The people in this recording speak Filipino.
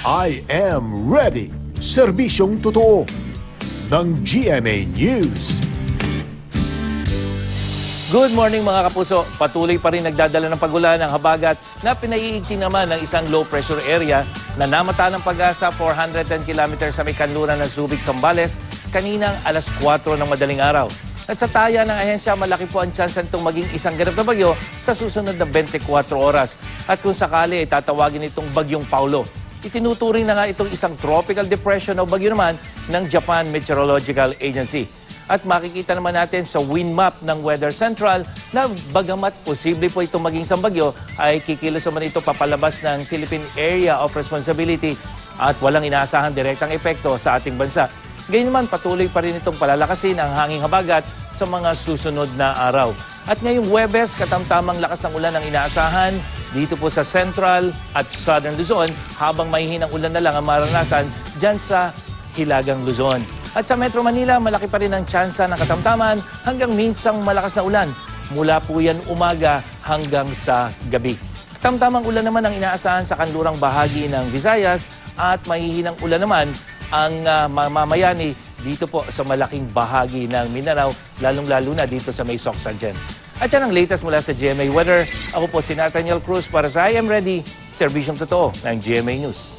I am ready. Serbisyong totoo ng GMA News. Good morning mga kapuso. Patuloy pa rin nagdadala ng pagulan ng habagat na pinaiigting naman ng isang low pressure area na namata ng Pag-asa 410 km sa may kanluran ng Subic, Zambales kaninang alas 4 ng madaling araw. At sa taya ng ahensya, malaki po ang tsansa nitong maging isang ganap na bagyo sa susunod na 24 oras. At kung sakali ay tatawagin itong Bagyong Paulo. Itinuturing na nga itong isang tropical depression o bagyo naman ng Japan Meteorological Agency. At makikita naman natin sa wind map ng Weather Central na bagamat posible po itong maging isang bagyo, ay kikilos naman ito papalabas ng Philippine Area of Responsibility at walang inaasahang direktang epekto sa ating bansa. Gayunman, patuloy pa rin itong palalakasin ang hanging habagat sa mga susunod na araw. At ngayong Huwebes, katamtamang lakas ng ulan ang inaasahan dito po sa Central at Southern Luzon, habang mahihinang ulan na lang ang maranasan dyan sa Hilagang Luzon. At sa Metro Manila, malaki pa rin ang tsansa ng katamtaman hanggang minsang malakas na ulan. Mula po yan umaga hanggang sa gabi. Katamtamang ulan naman ang inaasahan sa kanlurang bahagi ng Visayas at mahihinang ulan naman ang mamamayani dito po sa malaking bahagi ng Mindanao, lalong-lalo na dito sa may Socsagen. At yan ang latest mula sa GMA Weather. Ako po si Nathaniel Cruz para sa I Am Ready, serbisyong totoo ng GMA News.